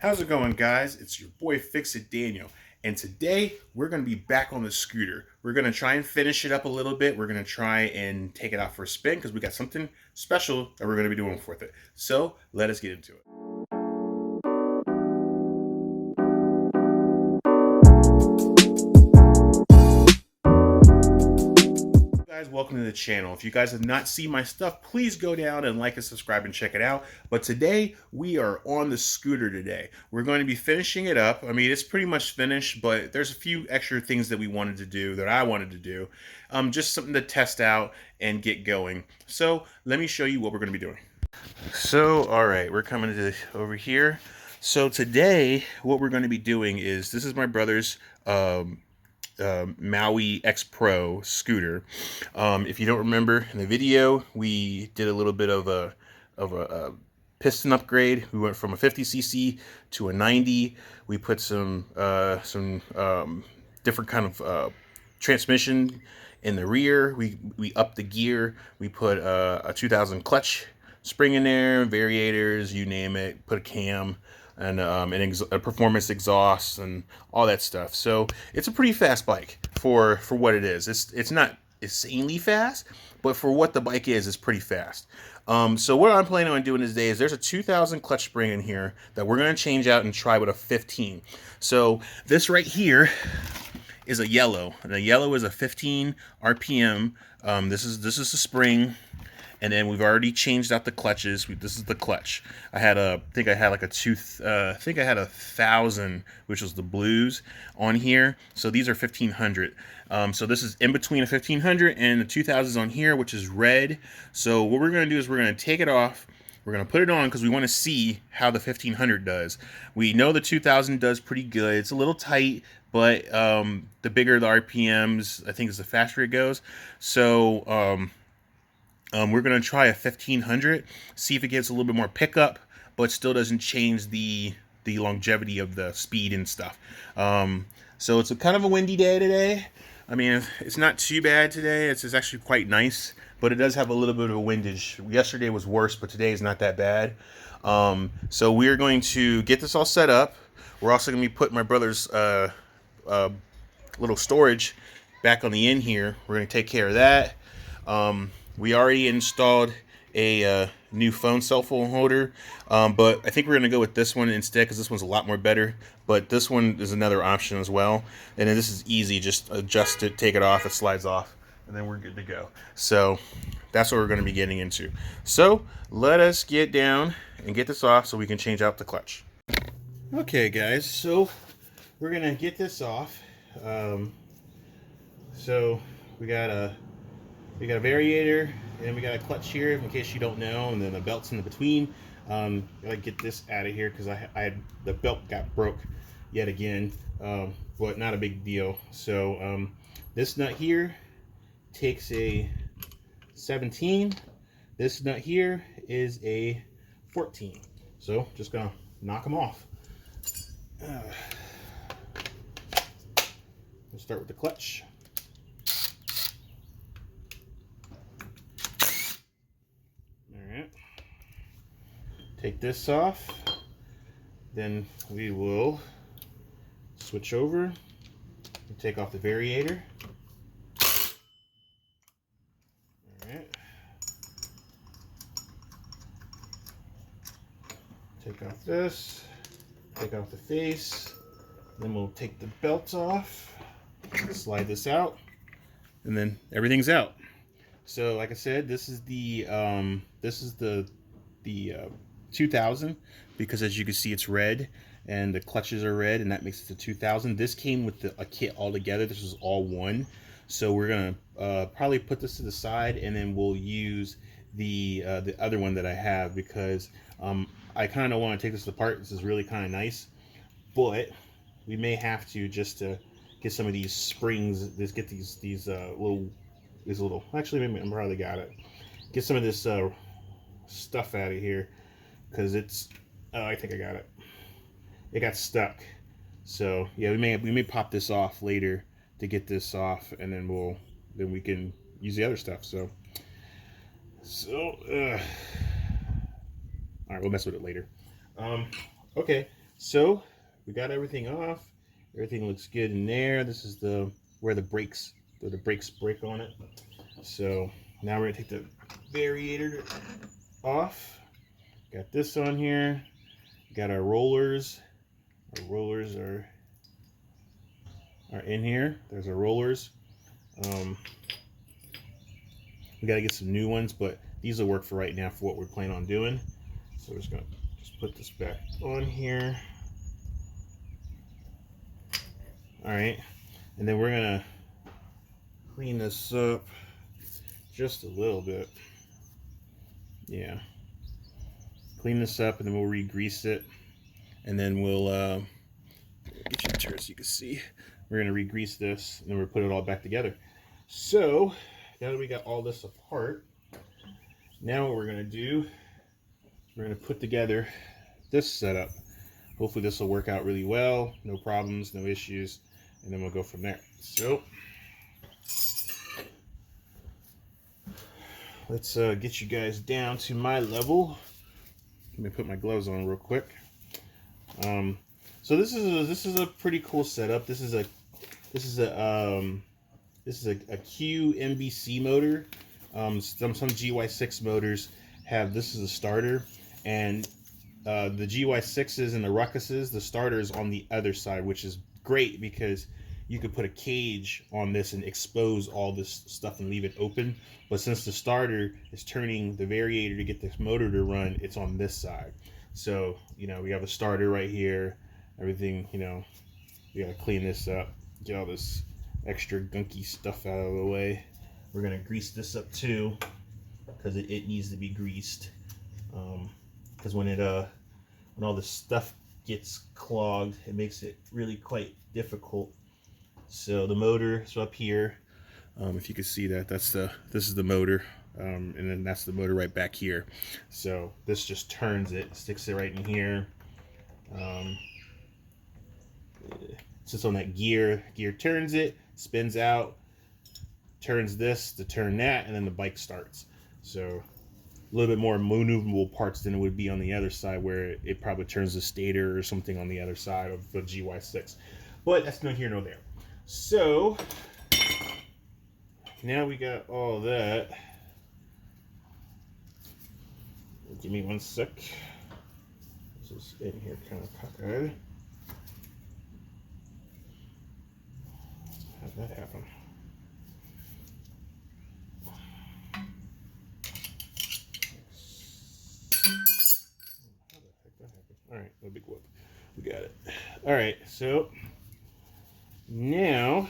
How's it going, guys? It's your boy Fix It Daniel, and today we're going to be back on the scooter. We're going to try and finish it up a little bit. We're going to try and take it out for a spin because we got something special that we're going to be doing with it. So let us get into it. Guys, welcome to the channel. If you guys have not seen my stuff, please go down and like and subscribe and check it out. But today we are on the scooter today. We're going to be finishing it up. I mean, it's pretty much finished, but there's a few extra things that we wanted to do, that I wanted to do. Just something to test out and get going. So let me show you what we're going to be doing. So, all right, we're coming to over here. So today, what we're going to be doing is, this is my brother's Maui Xpro scooter. If you don't remember in the video, we did a little bit of a piston upgrade. We went from a 50cc to a 90. We put some different kind of transmission in the rear. We upped the gear. We put a 2000 clutch spring in there, variators, you name it. Put a cam and a performance exhaust and all that stuff. So it's a pretty fast bike for what it is. It's not insanely fast, but for what the bike is, it's pretty fast. So what I'm planning on doing today is there's a 2000 clutch spring in here that we're going to change out and try with a 15. So this right here is a yellow. And the yellow is a 15 RPM. This is the spring. And then we've already changed out the clutches. This is the clutch. I think I had like I think I had 1,000, which was the blues on here. So these are 1,500. So this is in between a 1,500 and the 2,000s on here, which is red. So what we're going to do is we're going to take it off. We're going to put it on because we want to see how the 1,500 does. We know the 2,000 does pretty good. It's a little tight, but the bigger the RPMs, I think, is the faster it goes. So we're going to try a 1,500, see if it gets a little bit more pickup, but still doesn't change the longevity of the speed and stuff. So it's a kind of a windy day today. I mean, it's not too bad today. It's actually quite nice, but it does have a little bit of a windage. Yesterday was worse, but today is not that bad. So we're going to get this all set up. We're also going to be putting my brother's little storage back on the end here. We're going to take care of that. We already installed a new cell phone holder, but I think we're going to go with this one instead because this one's a lot more better. But this one is another option as well. And then this is easy. Just adjust it, take it off, it slides off, and then we're good to go. So that's what we're going to be getting into. So let us get down and get this off so we can change out the clutch. Okay, guys, so we're going to get this off. So we got a variator, and we got a clutch here in case you don't know, and then the belt's in the between. Gotta get this out of here because the belt got broke yet again, but not a big deal. So this nut here takes a 17. This nut here is a 14. So just gonna knock them off. We'll start with the clutch. Take this off, then we will switch over and take off the variator. All right. Take off this, take off the face, then we'll take the belts off, slide this out, and then everything's out. So like I said, this is the 2000, because as you can see it's red and the clutches are red, and that makes it the 2000. This came with a kit all together. This was all one. So we're gonna probably put this to the side, and then we'll use the other one that I have, because I kind of want to take this apart. This is really kind of nice, but we may have to, just to get some of these springs, get these little actually, maybe I probably got it, get some of this stuff out of here, because it's I think I got it. It got stuck. So yeah, we may pop this off later to get this off, and then we can use the other stuff. So all right, we'll mess with it later. Okay, So we got everything off. Everything looks good in there. This is where the brakes break on it. So now we're gonna take the variator off. Got this on here. Got our rollers. Our rollers are in here. There's our rollers. We got to get some new ones, but these will work for right now for what we're planning on doing. So we're just going to put this back on here. All right. And then we're going to clean this up just a little bit. Yeah. Clean this up, and then we'll re-grease it. And then we'll get you a turn so you can see. We're going to re-grease this, and then we'll put it all back together. So now that we got all this apart, now what we're going to do, we're going to put together this setup. Hopefully this will work out really well, no problems, no issues, and then we'll go from there. So let's get you guys down to my level. Let me put my gloves on real quick. So this is a pretty cool setup. This is a Q MBC motor. Some GY6 motors have this as a starter, and the GY6s and the Ruckuses, the starters on the other side, which is great because you could put a cage on this and expose all this stuff and leave it open. But since the starter is turning the variator to get this motor to run, it's on this side. So, you know, we have a starter right here. Everything, you know, we gotta clean this up, get all this extra gunky stuff out of the way. We're gonna grease this up too, because it needs to be greased. Because when all this stuff gets clogged, it makes it really quite difficult. So the motor is up here. If you can see that, this is the motor, and then that's the motor right back here. So this just turns it, sticks it right in here. Sits on that gear turns it, spins out, turns this to turn that, and then the bike starts. So a little bit more maneuverable parts than it would be on the other side, where it probably turns the stator or something on the other side of the GY6. But that's no here nor there. So now we got all that. Give me one sec. This is in here kind of cockeyed. How'd that happen? How the heck that happened? All right, no big whoop. We got it. All right, so now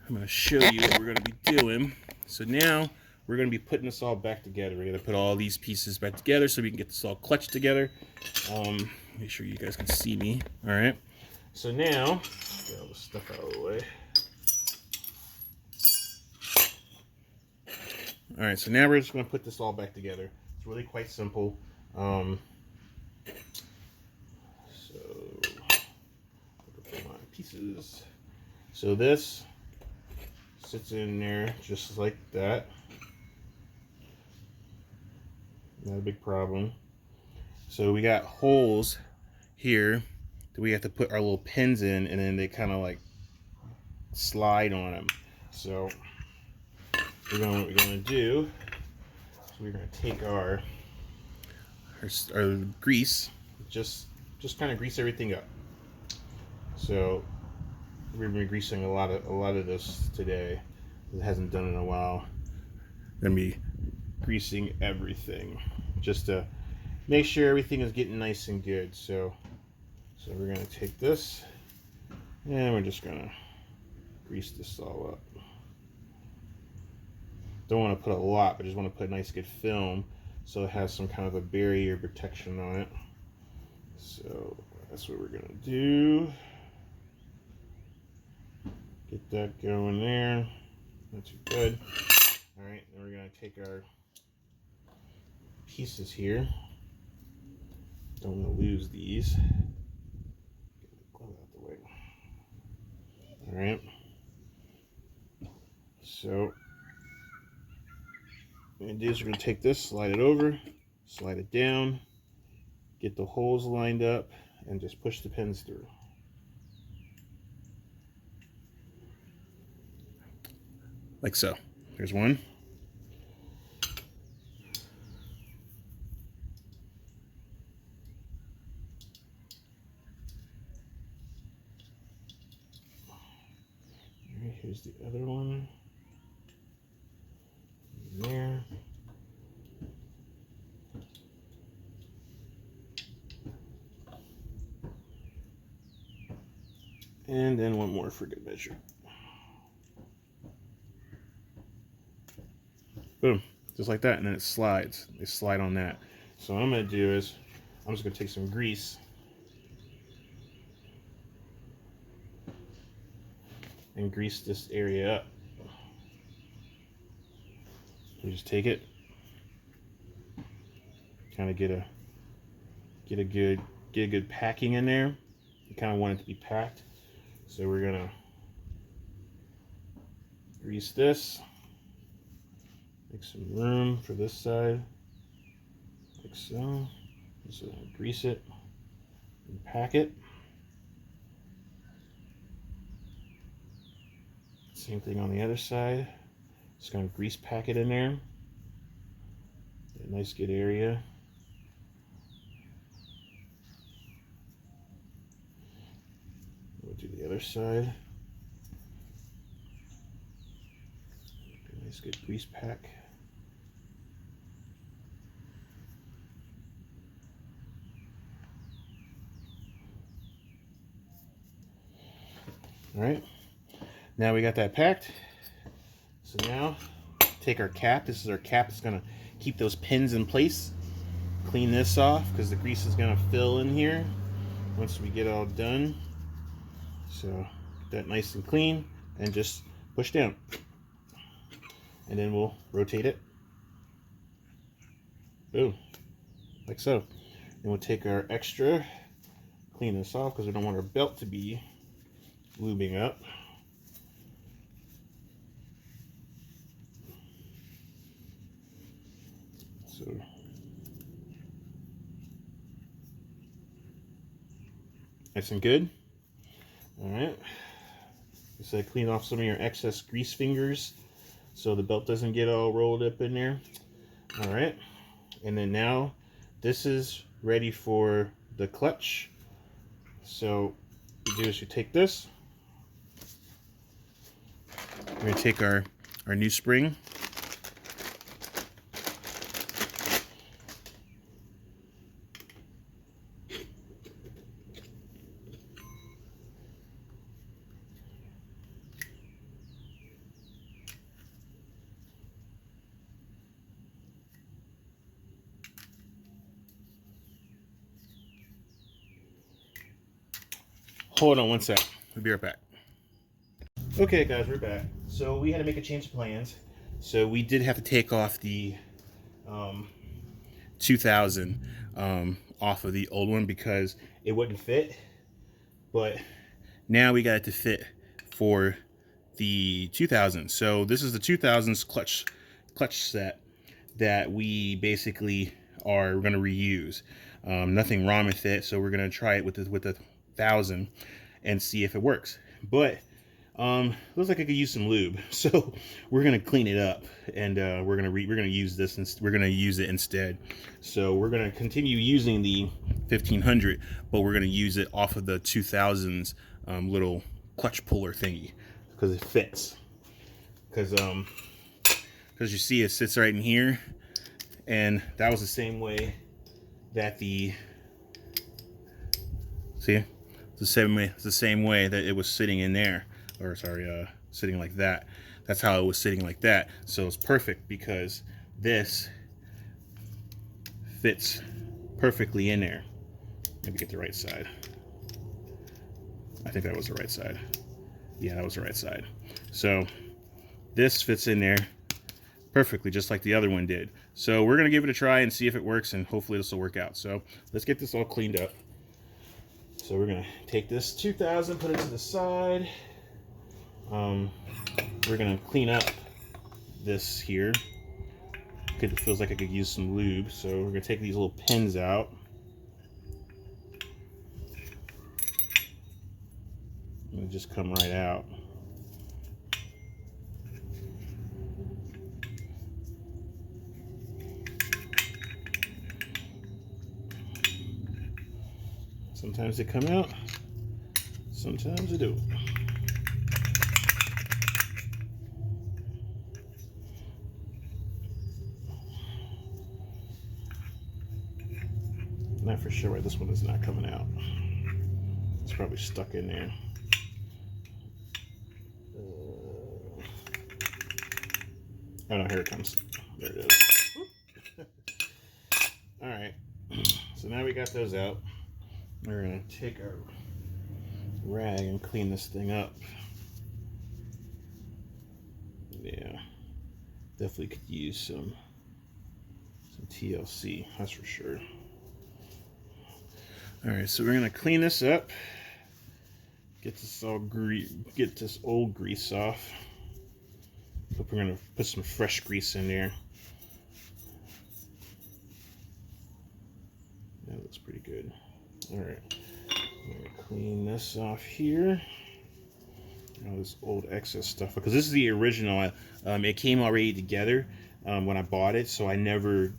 I'm going to show you what we're going to be doing. So now we're going to be putting this all back together. We're going to put all these pieces back together so we can get this all clutched together. Make sure you guys can see me. All right. So now, get all this stuff out of the way. All right, so now we're just going to put this all back together. It's really quite simple. So, put my pieces. So this sits in there just like that. Not a big problem. So we got holes here that we have to put our little pins in, and then they kind of like slide on them. So what we're gonna do is we're gonna take our grease, just kind of grease everything up. So we're gonna be greasing a lot of this today. It hasn't done in a while. We're gonna be greasing everything just to make sure everything is getting nice and good. So we're gonna take this and we're just gonna grease this all up. Don't want to put a lot, but just want to put a nice good film so it has some kind of a barrier protection on it. So that's what we're gonna do. Get that going there. Not too good. All right, then we're gonna take our pieces here. Don't want to lose these. Get the glove out the way. All right. So what we're gonna do is we're gonna take this, slide it over, slide it down, get the holes lined up, and just push the pins through. Like so. There's one. All right, here's the other one. There. And then one more for good measure. Boom, just like that, and then it slides. They slide on that. So what I'm gonna do is, I'm just gonna take some grease and grease this area up. You just take it, kind of get a good packing in there. You kind of want it to be packed, so we're gonna grease this. Make some room for this side, like so. Just grease it and pack it. Same thing on the other side. Just gonna grease pack it in there. Get a nice good area. We'll do the other side. Get a nice good grease pack. All right, now we got that packed. So now take our cap. This is our cap. It's gonna keep those pins in place. Clean this off because the grease is gonna fill in here once we get all done. So get that nice and clean and just push down. And then we'll rotate it. Boom, like so. And we'll take our extra, clean this off because we don't want our belt to be lubing up. So nice and good. All right. So clean off some of your excess grease fingers so the belt doesn't get all rolled up in there. All right. And then now this is ready for the clutch. So what you do is you take this. We're going to take our new spring. Hold on one sec. We'll be right back. Okay, guys, we're back. So we had to make a change of plans. So we did have to take off the 2000 off of the old one because it wouldn't fit. But now we got it to fit for the 2000. So this is the 2000s clutch set that we basically are going to reuse. Nothing wrong with it, so we're going to try it with the 1000 and see if it works. But looks like I could use some lube, so we're gonna clean it up, and we're gonna use this, and we're gonna use it instead. So we're gonna continue using the 1500, but we're gonna use it off of the 2000s little clutch puller thingy because it fits. Because you see, it sits right in here, and that was the same way that the it's the same way that it was sitting in there. Or sorry, sitting like that. That's how it was sitting like that. So it's perfect because this fits perfectly in there. Maybe get the right side. I think that was the right side. Yeah, that was the right side. So this fits in there perfectly, just like the other one did. So we're gonna give it a try and see if it works, and hopefully this will work out. So let's get this all cleaned up. So we're gonna take this 2000, put it to the side. We're gonna clean up this here because it feels like I could use some lube. So we're gonna take these little pins out. just come right out. Sometimes they come out, sometimes they don't. Not for sure why this one is not coming out. It's probably stuck in there. Oh no, here it comes. There it is. All right, so now we got those out. We're gonna take our rag and clean this thing up. Yeah, definitely could use some TLC, that's for sure. All right, so we're gonna clean this up, get this old grease off. Hope we're gonna put some fresh grease in there. That looks pretty good. All right, I'm gonna clean this off here. All this old excess stuff, because this is the original. It came already together when I bought it, so I never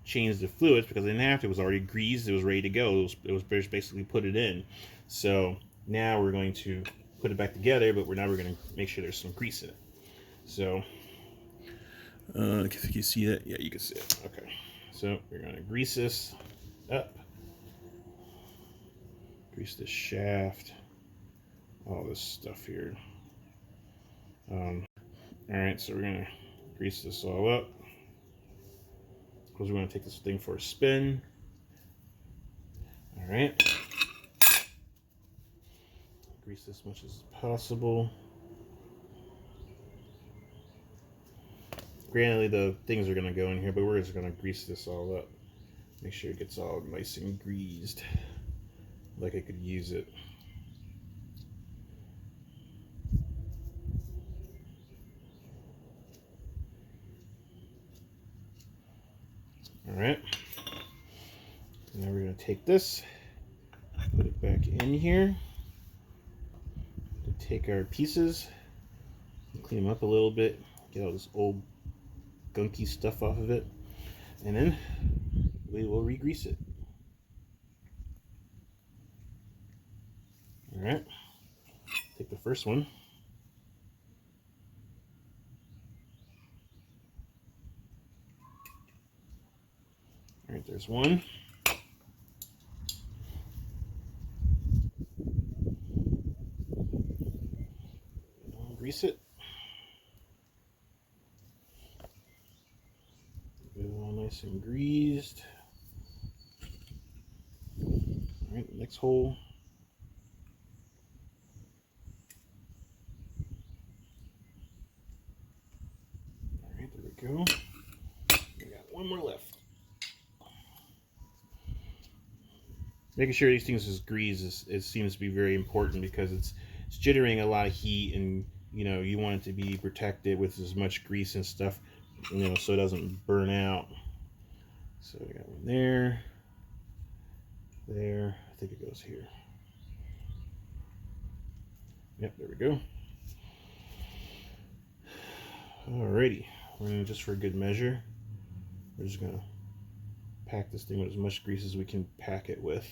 changed the fluids because I didn't have to. It was already greased. It was ready to go. It was basically put it in. So now we're going to put it back together, but we're going to make sure there's some grease in it. So if you see that, yeah, you can see it. Okay, so we're going to grease this up, grease this shaft, all this stuff here. All right, so we're going to grease this all up because we're going to take this thing for a spin. All right, grease as much as possible. Granted, the things are going to go in here, but we're just going to grease this all up. Make sure it gets all nice and greased, like I could use it. All right, now we're going to take this, put it back in here, take our pieces, clean them up a little bit, get all this old gunky stuff off of it, and then we will re-grease it. All right, take the first one. All right, there's one. Grease it. Get it all nice and greased. All right, next hole. All right, there we go. We got one more left. Making sure these things is greased it seems to be very important because it's jittering a lot of heat, and you want it to be protected with as much grease and stuff, so it doesn't burn out. So we got one there. I think it goes here. Yep, there we go. Alrighty, we're gonna, just for good measure, we're just gonna pack this thing with as much grease as we can pack it with,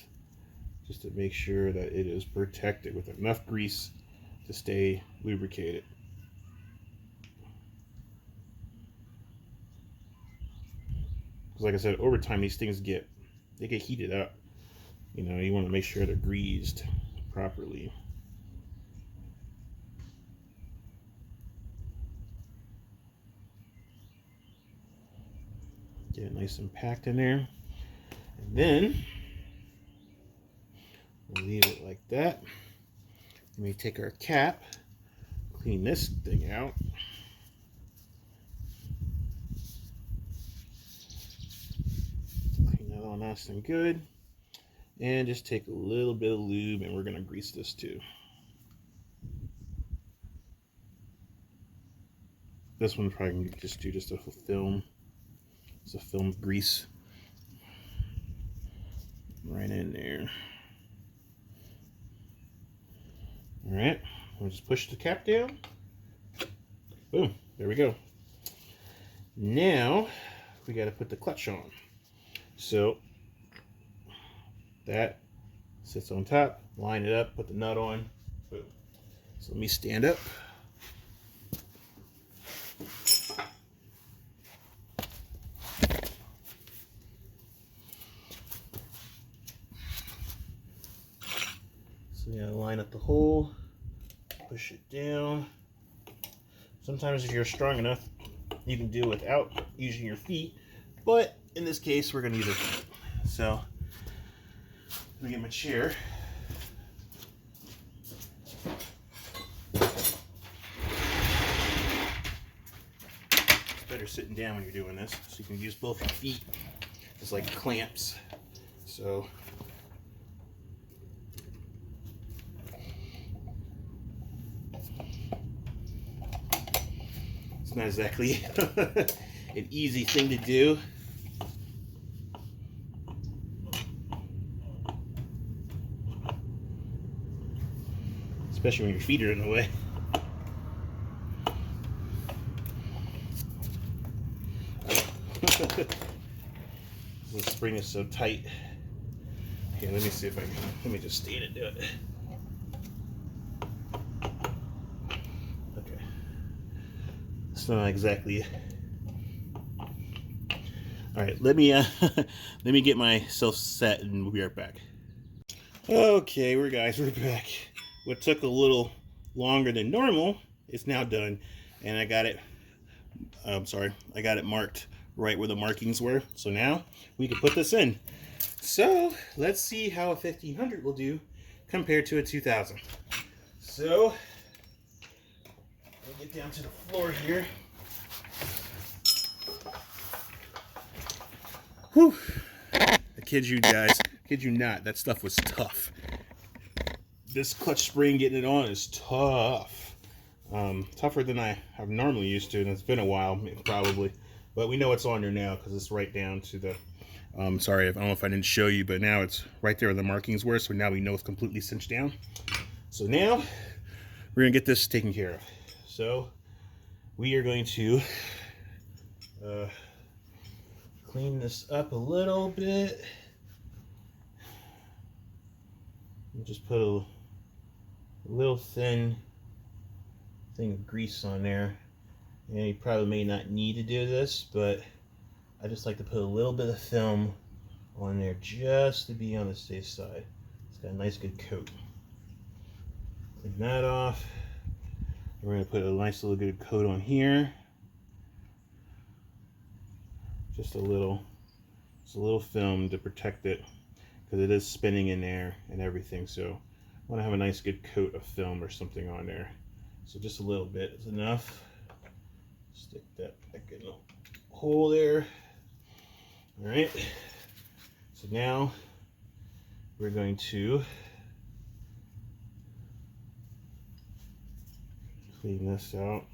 just to make sure that it is protected with enough grease to stay lubricated. Because like I said, over time these things get heated up. You want to make sure they're greased properly. Get it nice and packed in there, and then we'll leave it like that. Let me take our cap, clean this thing out. Clean that all nice and good, and just take a little bit of lube, and we're gonna grease this too. This one probably can just do just a film. It's a film grease right in there. All right, we'll just push the cap down. Boom, there we go. Now we got to put the clutch on. So that sits on top, line it up, put the nut on. Boom. So let me stand up. So you gotta line up the hole, push it down. Sometimes if you're strong enough, you can do it without using your feet, but in this case, we're gonna use our feet. So let me get my chair. It's better sitting down when you're doing this, so you can use both your feet as like clamps. So it's not exactly an easy thing to do. Especially when your feet are in the way. The spring is so tight. Here, let me see if I can. Let me just stand and do it. Okay. It's not exactly. All right, let me let me get myself set, and we'll be right back. Okay, we're back. What took a little longer than normal is now done, and I got it. I got it marked right where the markings were. So now we can put this in. So let's see how a 1500 will do compared to a 2000. So we'll get down to the floor here. Whew. I kid you guys, kid you not, that stuff was tough. This clutch spring, getting it on is tough. Tougher than I'm normally used to, and it's been a while, probably. But we know it's on there now because it's right down to the, sorry, I don't know if I didn't show you, but now it's right there where the markings were, so now we know it's completely cinched down. So now, we're going to get this taken care of. So, we are going to clean this up a little bit. And just put a little thin thing of grease on there. And you probably may not need to do this, but I just like to put a little bit of film on there just to be on the safe side. It's got a nice good coat. Clean that off. We're going to put a nice little good coat on here. Just a little film to protect it, because it is spinning in there and everything. So I want to have a nice good coat of film or something on there. So just a little bit is enough. Stick that back in the hole there. All right. So now we're going to clean this out.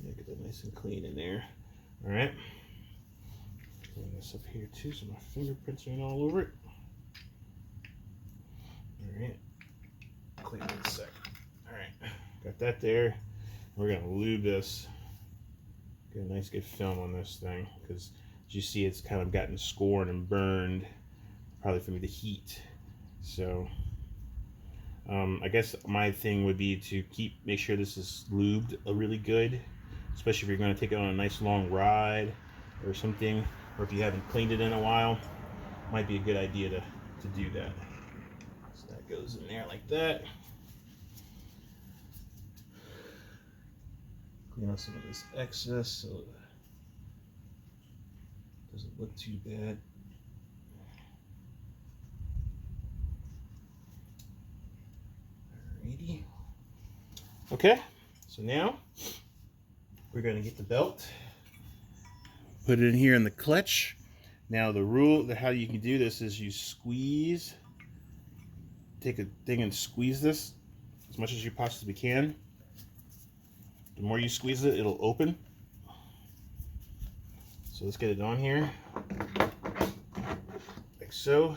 Yeah, get that nice and clean in there. All right. Clean this up here too, so my fingerprints aren't all over it. All right. Clean it in a sec. All right. Got that there. We're gonna lube this. Get a nice good film on this thing, because as you see, it's kind of gotten scored and burned, probably from the heat. So I guess my thing would be to make sure this is lubed really good, especially if you're going to take it on a nice long ride or something, or if you haven't cleaned it in a while. Might be a good idea to do that. So that goes in there like that. Clean out some of this excess so it doesn't look too bad. Alrighty. Okay, so now we're going to get the belt, put it in here in the clutch. Now how you can do this is you squeeze, take a thing and squeeze this as much as you possibly can. The more you squeeze it, it'll open. So let's get it on here, like so.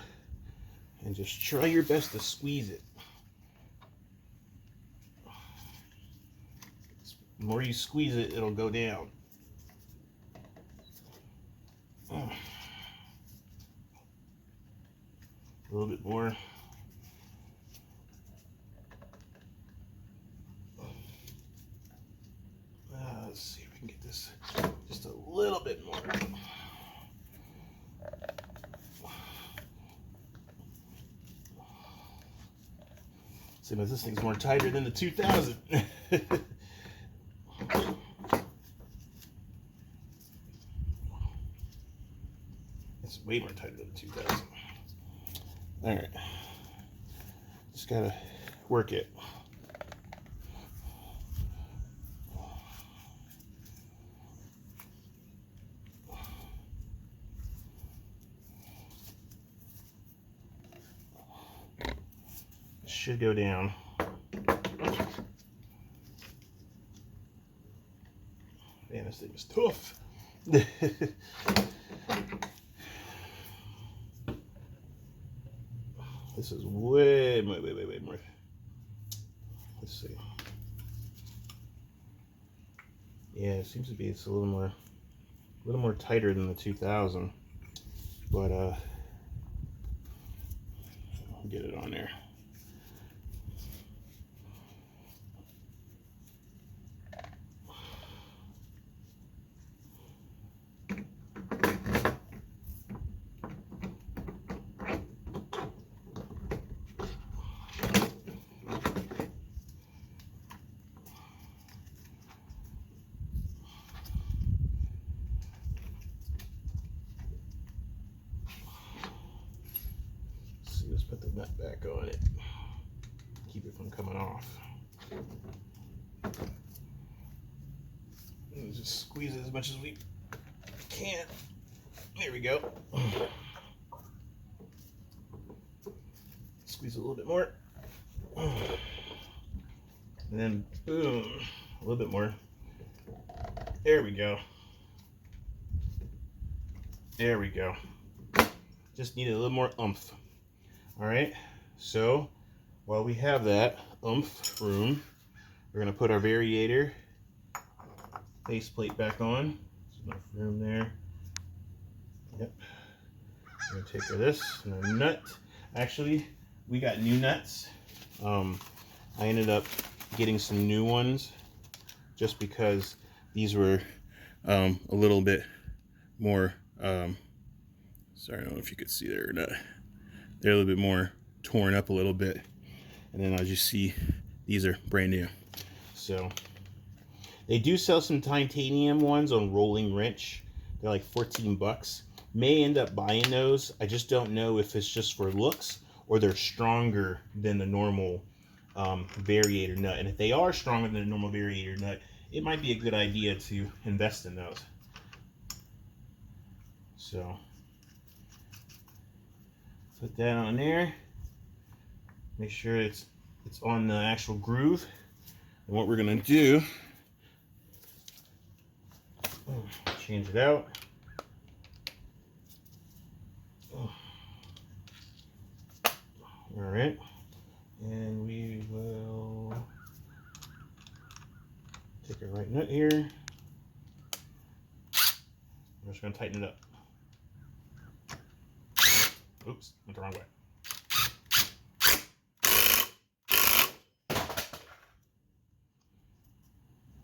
and just try your best to squeeze it. The more you squeeze it, it'll go down. A little bit more. Let's see if we can get this just a little bit more. See, but this thing's more tighter than the 2000. It's way more tighter than the 2000. All right, just gotta work it. Should go down. Man, this thing is tough. This is way more. Let's see. Yeah, it seems to be it's a little more tighter than the 2000, but I'll get it on there. Let's put the nut back on it. Keep it from coming off. And just squeeze it as much as we can. There we go. Squeeze it a little bit more. And then boom, a little bit more. There we go. There we go. Just need a little more oomph. All right, so while we have that oomph room, we're gonna put our variator faceplate back on. There's enough room there. Yep. I'm gonna take care of this and a nut. Actually, we got new nuts. I ended up getting some new ones just because these were a little bit more. Sorry, I don't know if you could see there or not. They're a little bit more torn up a little bit. And then as you see, these are brand new. So they do sell some titanium ones on rolling wrench. They're like 14 bucks. May end up buying those. I just don't know if it's just for looks or they're stronger than the normal variator nut. And if they are stronger than the normal variator nut, it might be a good idea to invest in those. So put that on there. Make sure it's on the actual groove. And what we're gonna do, change it out. All right, and we will take our right nut here. We're just gonna tighten it up. Oops, went the wrong way.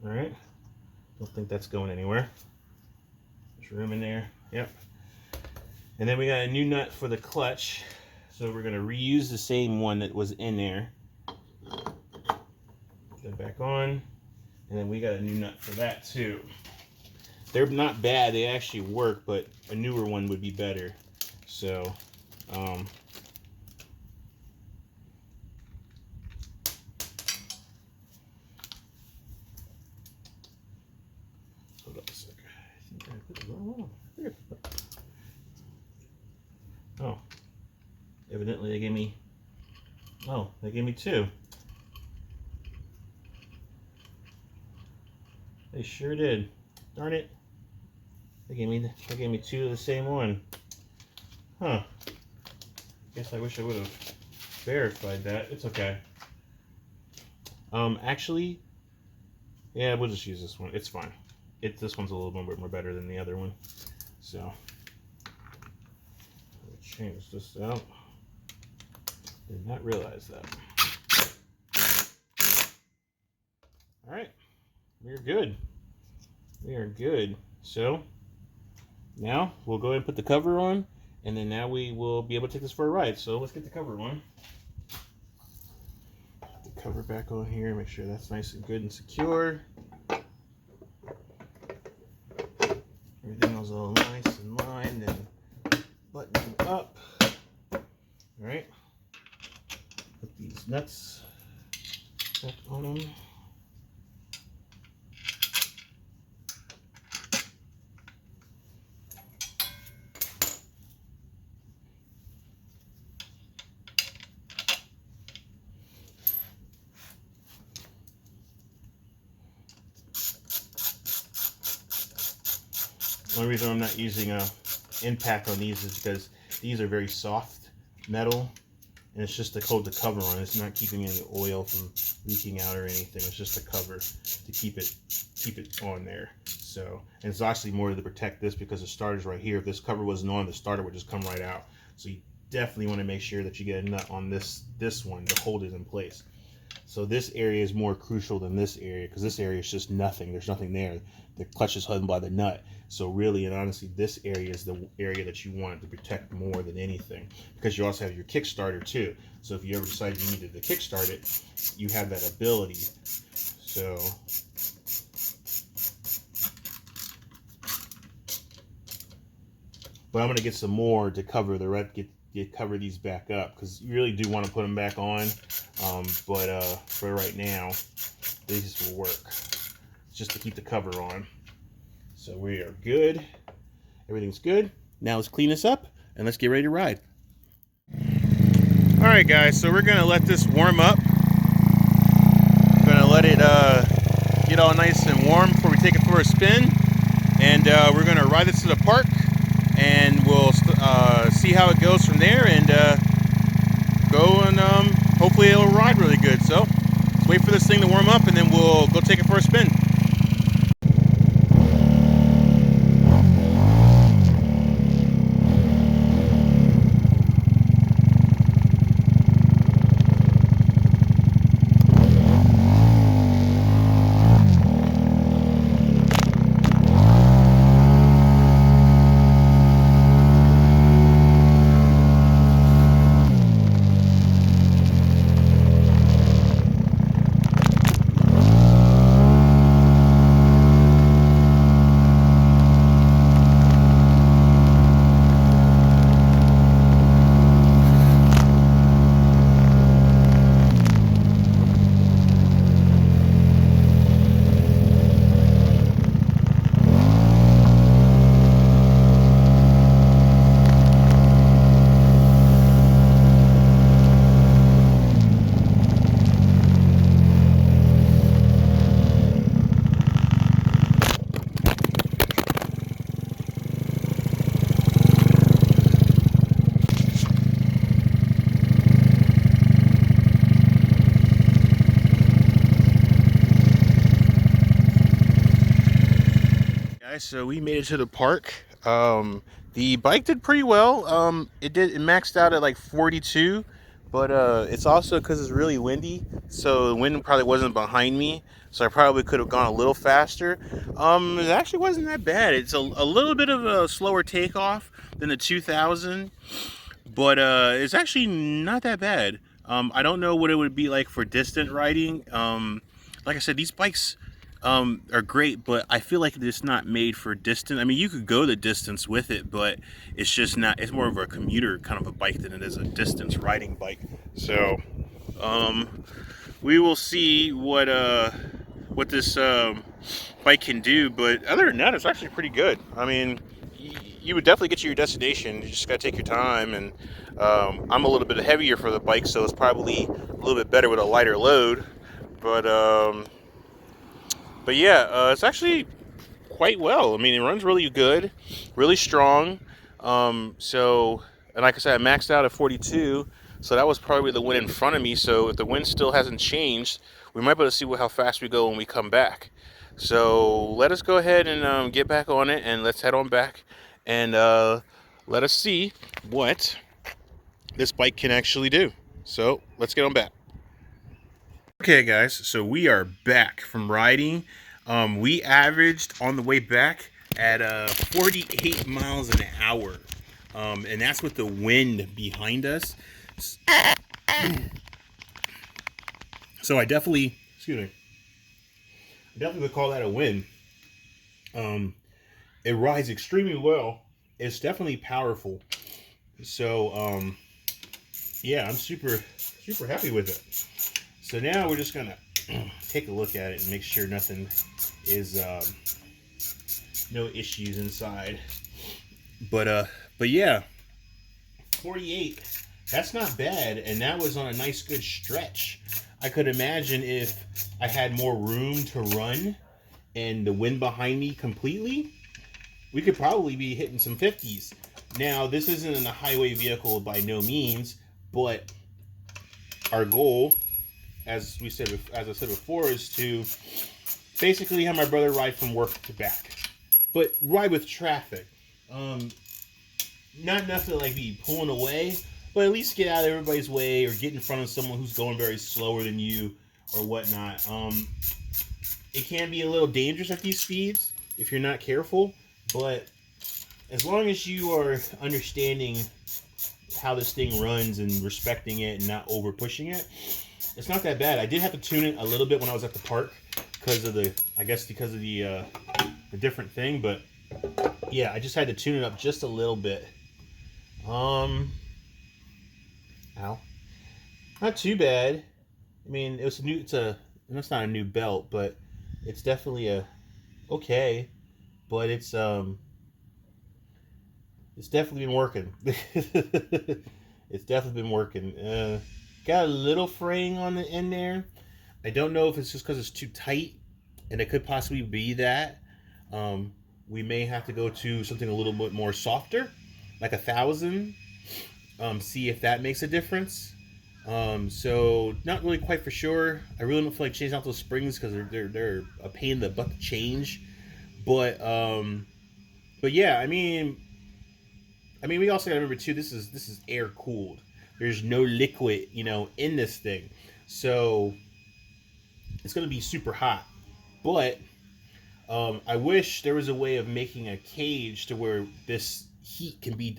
All right, don't think that's going anywhere. There's room in there, yep. And then we got a new nut for the clutch. So we're gonna reuse the same one that was in there. Put it back on. And then we got a new nut for that too. They're not bad, they actually work, but a newer one would be better. So, hold up a second. I think I put the wrong one. Oh, evidently they gave me. Oh, they gave me two. They sure did. Darn it. They gave me two of the same one. Huh. Guess I wish I would have verified that. It's okay. Actually, yeah, we'll just use this one. It's fine. This one's a little bit more better than the other one. So, I'll change this out. Did not realize that. All right, we're good. We are good. So, now we'll go ahead and put the cover on, and then now we will be able to take this for a ride. So let's get the cover on. Put the cover back on here, make sure that's nice and good and secure. Everything was all nice and lined and buttoned up. All right, put these nuts back on them. The only reason I'm not using a impact on these is because these are very soft metal, and it's just to hold the cover on. It's not keeping any oil from leaking out or anything. It's just a cover to keep it on there. So, and it's actually more to protect this because the starter's right here. If this cover wasn't on, the starter would just come right out. So you definitely want to make sure that you get a nut on this one to hold it in place. So this area is more crucial than this area because this area is just nothing. There's nothing there. The clutch is held by the nut. So really and honestly, this area is the area that you want to protect more than anything, because you also have your kickstarter too. So if you ever decide you needed to kickstart it, you have that ability. So but I'm going to get some more to cover the red, cover these back up, because you really do want to put them back on. But for right now, these will work just to keep the cover on. So we are good. Everything's good. Now let's clean this up and let's get ready to ride. All right, guys. So we're gonna let this warm up. Gonna let it get all nice and warm before we take it for a spin. And we're gonna ride this to the park, and we'll see how it goes from there, and go and hopefully it'll ride really good. So let's wait for this thing to warm up, and then we'll go take it for a spin. So we made it to the park. The bike did pretty well. It maxed out at like 42, but it's also because it's really windy, so the wind probably wasn't behind me, so I probably could have gone a little faster. It actually wasn't that bad. It's a little bit of a slower takeoff than the 2000, but it's actually not that bad. I don't know what it would be like for distant riding. Like I said, these bikes are great, but I feel like it's not made for distance. I mean, you could go the distance with it, but it's just not. It's more of a commuter kind of a bike than it is a distance riding bike. So we will see what this bike can do. But other than that, it's actually pretty good. I mean, you would definitely get to your destination. You just got to take your time. And I'm a little bit heavier for the bike, so it's probably a little bit better with a lighter load. But yeah, it's actually quite well. I mean, it runs really good, really strong. So And like I said, I maxed out at 42, so that was probably the wind in front of me. So if the wind still hasn't changed, we might be able to see how fast we go when we come back. So let us go ahead and get back on it, and let's head on back, and let us see what this bike can actually do. So let's get on back. Okay, guys, so we are back from riding. We averaged on the way back at 48 miles an hour, and that's with the wind behind us. So I definitely, excuse me, I definitely would call that a win. Um, it rides extremely well. It's definitely powerful. So yeah, I'm super happy with it. So now we're just gonna take a look at it and make sure nothing is no issues inside. But yeah, 48. That's not bad, and that was on a nice good stretch. I could imagine if I had more room to run and the wind behind me completely, we could probably be hitting some 50s. Now, this isn't a highway vehicle by no means, but our goal, as I said before, is to basically have my brother ride from work to back, but ride with traffic. Not enough to like be pulling away, but at least get out of everybody's way or get in front of someone who's going very slower than you or whatnot. It can be a little dangerous at these speeds if you're not careful, but as long as you are understanding how this thing runs and respecting it and not over pushing it, it's not that bad. I did have to tune it a little bit when I was at the park because of the different thing, but yeah, I just had to tune it up just a little bit. Ow. Not too bad. I mean, it's not a new belt, but it's definitely okay. But it's definitely been working. It's definitely been working. Got a little fraying on the end there. I don't know if it's just because it's too tight, and it could possibly be that. We may have to go to something a little bit more softer, like 1,000. See if that makes a difference. So not really quite for sure. I really don't feel like changing out those springs because they're a pain in the butt to change. But yeah, I mean, we also got to remember too. This is air cooled. There's no liquid, in this thing, so it's gonna be super hot. But I wish there was a way of making a cage to where this heat can be,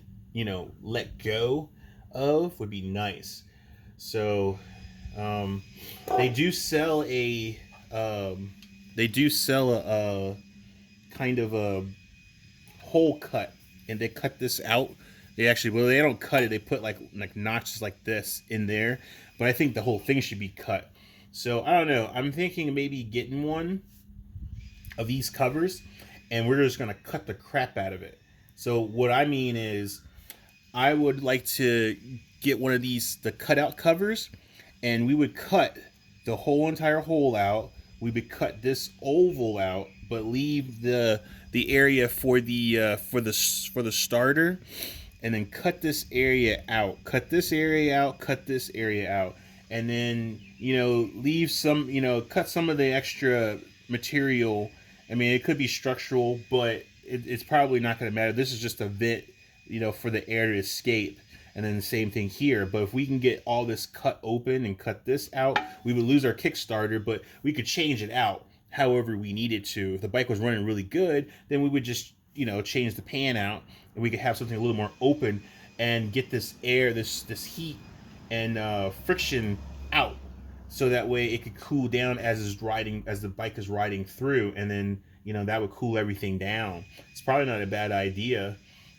let go of. Would be nice. So they do sell a kind of a hole cut, and they cut this out. They don't cut it. They put like notches like this in there, but I think the whole thing should be cut. So I don't know. I'm thinking of maybe getting one of these covers, and we're just gonna cut the crap out of it. So what I mean is, I would like to get one of the cutout covers, and we would cut the whole entire hole out. We would cut this oval out, but leave the area for the starter, and then cut this area out. Cut this area out. Cut this area out, and then leave some. Cut some of the extra material. I mean, it could be structural, but it's probably not going to matter. This is just a vent, for the air to escape. And then the same thing here. But if we can get all this cut open and cut this out, we would lose our Kickstarter, but we could change it out however we needed to. If the bike was running really good, then we would just, change the pan out, and we could have something a little more open and get this air, this heat and friction out. So that way it could cool down as the bike is riding through, and then that would cool everything down. It's probably not a bad idea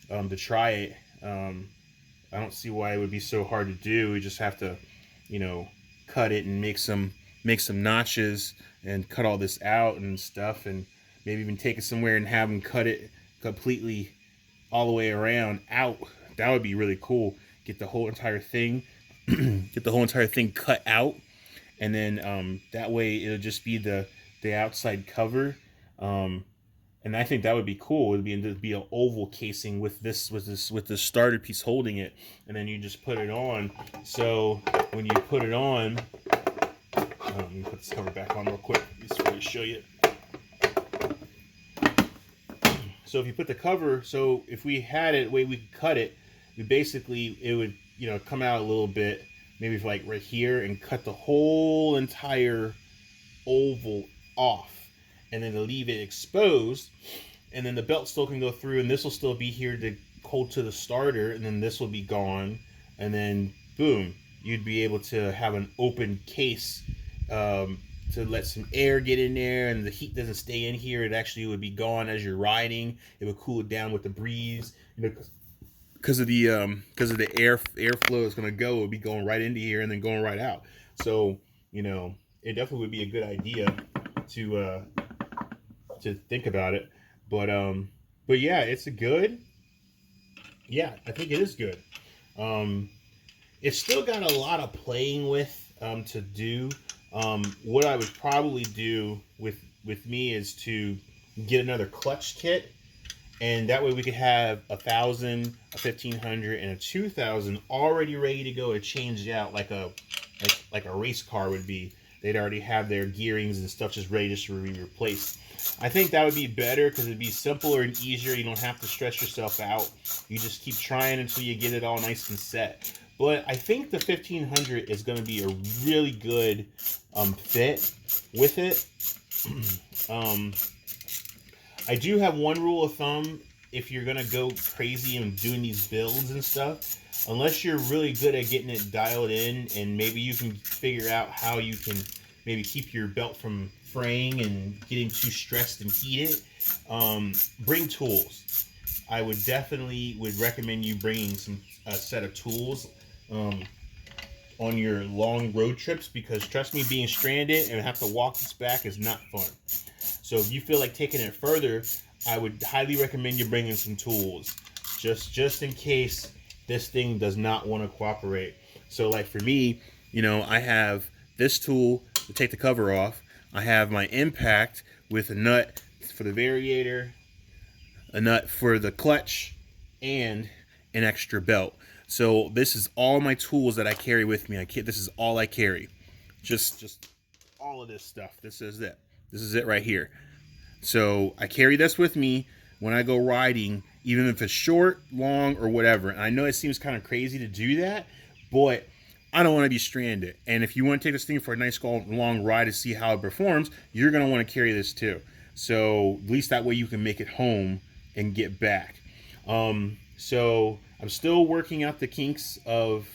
to try it. I don't see why it would be so hard to do. We just have to, cut it and make some notches and cut all this out and stuff, and maybe even take it somewhere and have them cut it completely all the way around out. That would be really cool. Get the whole entire thing, cut out, and then that way it'll just be the outside cover, And I think that would be cool. It'd be an oval casing with this starter piece holding it, and then you just put it on. So when you put it on, let me put this cover back on real quick just to show you. So if you put the cover, so if we had it the way we could cut it, it would come out a little bit, maybe like right here, and cut the whole entire oval off, and then to leave it exposed, and then the belt still can go through, and this will still be here to hold to the starter, and then this will be gone, and then boom, you'd be able to have an open case to let some air get in there, and the heat doesn't stay in here. It actually would be gone as you're riding. It would cool it down with the breeze, because of the airflow is going to go. It would be going right into here and then going right out. So it definitely would be a good idea to think about it. But yeah, it's a good. Yeah, I think it is good. It's still got a lot of playing with to do. What I would probably do with me is to get another clutch kit, and that way we could have 1,000, a 1,500, and a 2,000 already ready to go to change out like a race car would be. They'd already have their gearings and stuff just ready to be replaced. I think that would be better because it'd be simpler and easier. You don't have to stress yourself out. You just keep trying until you get it all nice and set. But I think the 1,500 is going to be a really good fit with it. I do have one rule of thumb if you're going to go crazy and doing these builds and stuff. Unless you're really good at getting it dialed in, and maybe you can figure out how you can maybe keep your belt from fraying and getting too stressed and heated, bring tools. I would definitely recommend you bringing a set of tools on your long road trips, because trust me, being stranded and have to walk this back is not fun. So if you feel like taking it further, I would highly recommend you bringing some tools, just in case this thing does not want to cooperate. So like for me, I have this tool to take the cover off. I have my impact with a nut for the variator, a nut for the clutch, and an extra belt. So this is all my tools that I carry with me. This is all I carry. Just all of this stuff. This is it. This is it right here. So I carry this with me when I go riding, even if it's short, long, or whatever. And I know it seems kind of crazy to do that, but I don't want to be stranded. And if you want to take this thing for a nice long ride to see how it performs, you're going to want to carry this too. So at least that way you can make it home and get back. So I'm still working out the kinks of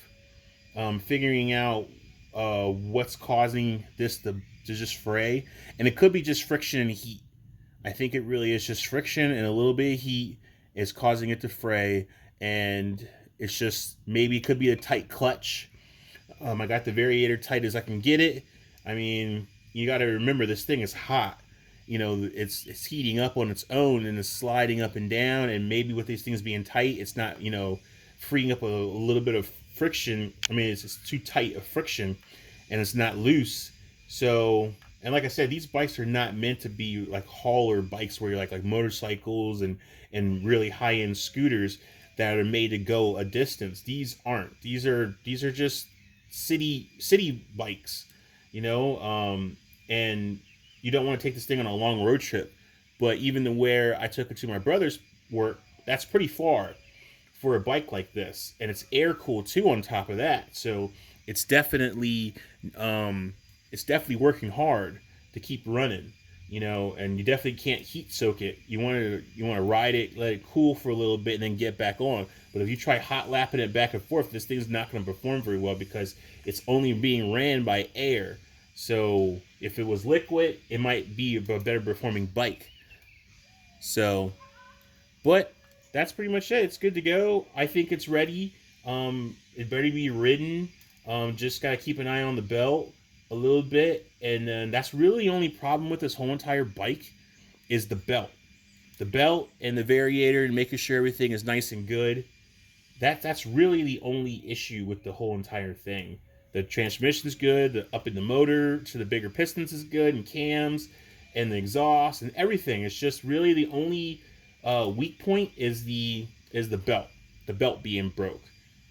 figuring out what's causing this to just fray. And it could be just friction and heat. I think it really is just friction and a little bit of heat is causing it to fray. And it's just, maybe it could be a tight clutch. I got the variator tight as I can get it. I mean, you got to remember, this thing is hot. It's heating up on its own and it's sliding up and down. And maybe with these things being tight, it's not, freeing up a little bit of friction. I mean, it's just too tight of friction and it's not loose. So, and like I said, these bikes are not meant to be like hauler bikes where you're like motorcycles and really high-end scooters that are made to go a distance. These aren't. These are just city bikes, and you don't want to take this thing on a long road trip. But even to where I took it to my brother's work, that's pretty far for a bike like this, and it's air cooled too on top of that. So it's definitely working hard to keep running, and you definitely can't heat soak it. You want to ride it, let it cool for a little bit, and then get back on. But if you try hot lapping it back and forth, this thing's not going to perform very well because it's only being ran by air. So if it was liquid, it might be a better performing bike. So, but that's pretty much it. It's good to go. I think it's ready. It better be ridden. Just got to keep an eye on the belt a little bit. And then that's really the only problem with this whole entire bike is the belt. The belt and the variator and making sure everything is nice and good. That's really the only issue with the whole entire thing. The transmission's good. The up in the motor to the bigger pistons is good, and cams. and the exhaust and everything. It's just really the only weak point is the belt being broke.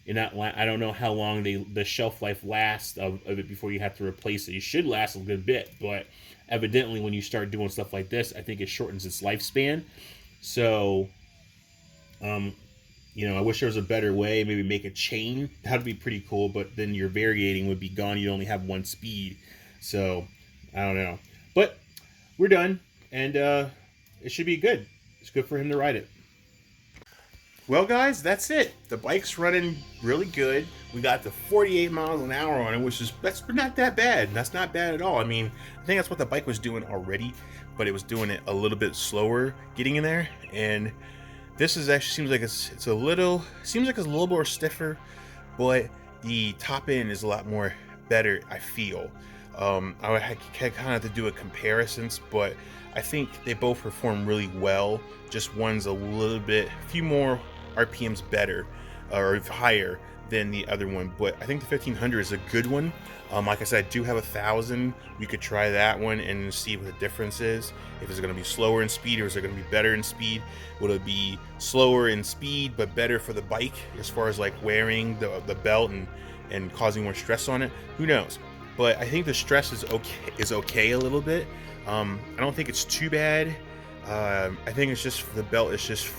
And I don't know how long the shelf life lasts of it before you have to replace it. It should last a good bit, but evidently when you start doing stuff like this, I think it shortens its lifespan. So, I wish there was a better way. Maybe make a chain. That'd be pretty cool. But then your variating would be gone. You'd only have one speed. So I don't know. But we're done, and it should be good. It's good for him to ride it. Well, guys, that's it. The bike's running really good. We got the 48 miles an hour on it, that's not that bad. That's not bad at all. I mean, I think that's what the bike was doing already, but it was doing it a little bit slower getting in there. And this is actually seems like it's a little more stiffer, but the top end is a lot more better, I feel. I would kind of have to do a comparisons, but I think they both perform really well. Just one's a few more RPMs better or higher than the other one, but I think the 1500 is a good one. Like I said, I do have 1000. We could try that one and see what the difference is. If it's going to be slower in speed or is it going to be better in speed? Will it be slower in speed but better for the bike as far as like wearing the belt and causing more stress on it? Who knows? But I think the stress is okay a little bit. I don't think it's too bad. I think it's just the belt is just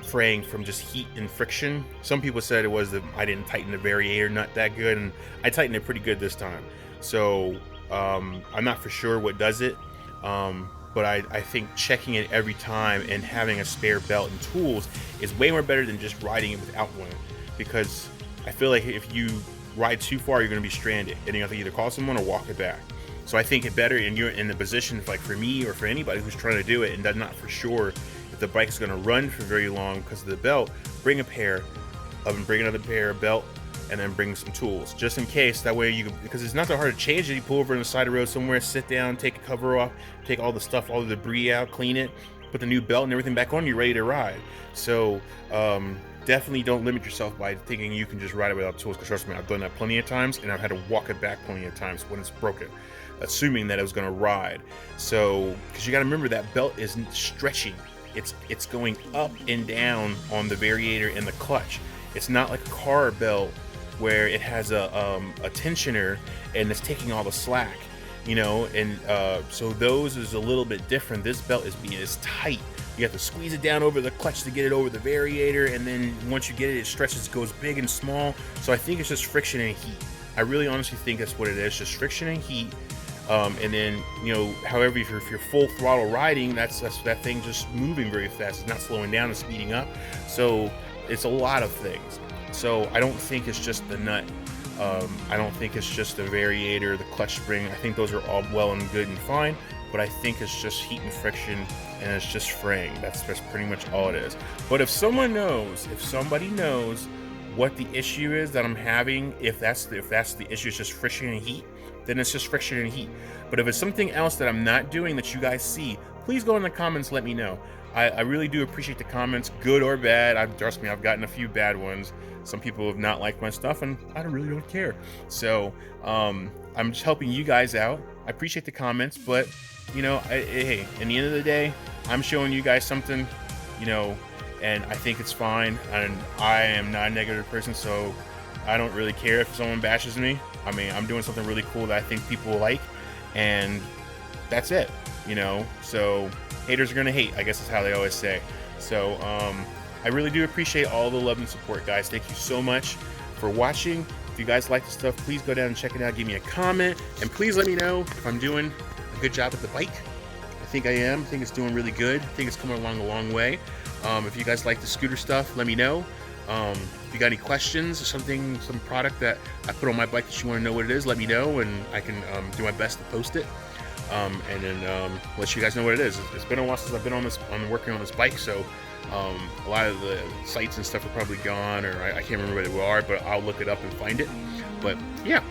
fraying from just heat and friction. Some people said it was that I didn't tighten the variator nut that good, and I tightened it pretty good this time. So I'm not for sure what does it, but I think checking it every time and having a spare belt and tools is way more better than just riding it without one, because I feel like if you ride too far, you're going to be stranded and you have to either call someone or walk it back. So I think it better, and you're in the position, like for me or for anybody who's trying to do it and does not for sure if the bike is going to run for very long because of the belt, bring another pair of belt, and then bring some tools just in case. That way because it's not that hard to change it. You pull over on the side of the road somewhere, sit down, take a cover off, take all the stuff, all the debris out, clean it, put the new belt and everything back on, you're ready to ride. So definitely don't limit yourself by thinking you can just ride it without tools, because trust me, I've done that plenty of times, and I've had to walk it back plenty of times when it's broken, assuming that it was going to ride. So because you got to remember that belt isn't stretching, it's going up and down on the variator and the clutch. It's not like a car belt where it has a tensioner and it's taking all the slack, and so those is a little bit different. This belt is tight. You have to squeeze it down over the clutch to get it over the variator, and then once you get it, it stretches, goes big and small. So I think it's just friction and heat. I really honestly think that's what it is, just friction and heat. And then, however, if you're full throttle riding, that's that thing just moving very fast. It's not slowing down and speeding up. So it's a lot of things. So I don't think it's just the nut. I don't think it's just the variator, the clutch spring. I think those are all well and good and fine, but I think it's just heat and friction, and it's just fraying. That's pretty much all it is. But if somebody knows what the issue is that I'm having, if that's the issue, is just friction and heat, then it's just friction and heat. But if it's something else that I'm not doing that you guys see, please go in the comments, let me know. I really do appreciate the comments, good or bad. Trust me, I've gotten a few bad ones. Some people have not liked my stuff, and I really don't care. So I'm just helping you guys out. I appreciate the comments, but hey, in the end of the day, I'm showing you guys something, and I think it's fine. And I am not a negative person, so I don't really care if someone bashes me. I mean, I'm doing something really cool that I think people will like, and that's it, So haters are gonna hate, I guess is how they always say. So I really do appreciate all the love and support, guys. Thank you so much for watching. If you guys like the stuff, please go down and check it out. Give me a comment, and please let me know if I'm doing a good job with the bike. I think I am. I think it's doing really good. I think it's coming along a long way. If you guys like the scooter stuff, let me know. If you got any questions or some product that I put on my bike that you want to know what it is, let me know, and I can do my best to post it. And then let you guys know what it is. It's been a while since I've been working on this bike, so a lot of the sites and stuff are probably gone, or I can't remember what they are, but I'll look it up and find it. But yeah,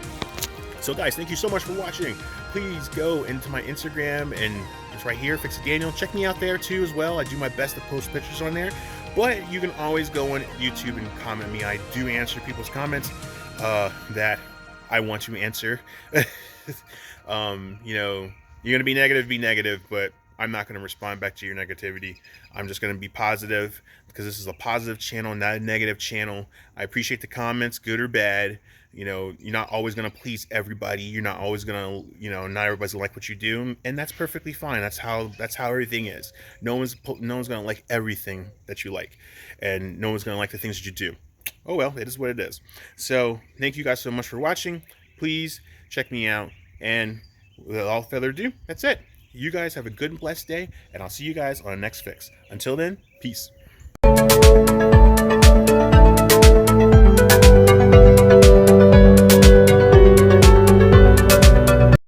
so guys, thank you so much for watching. Please go into my Instagram, and it's right here, Fix It Daniel. Check me out there too as well. I do my best to post pictures on there, but you can always go on YouTube and comment me. I do answer people's comments that I want to answer. You're gonna be negative, but I'm not gonna respond back to your negativity. I'm just gonna be positive because this is a positive channel, not a negative channel. I appreciate the comments, good or bad. You know, you're not always gonna please everybody. You're not always gonna, not everybody's gonna like what you do, and that's perfectly fine. That's how everything is. No one's gonna like everything that you like, and no one's gonna like the things that you do. Oh well, it is what it is. So thank you guys so much for watching. Please check me out, and without further ado, that's it. You guys have a good and blessed day, and I'll see you guys on the next fix. Until then, peace.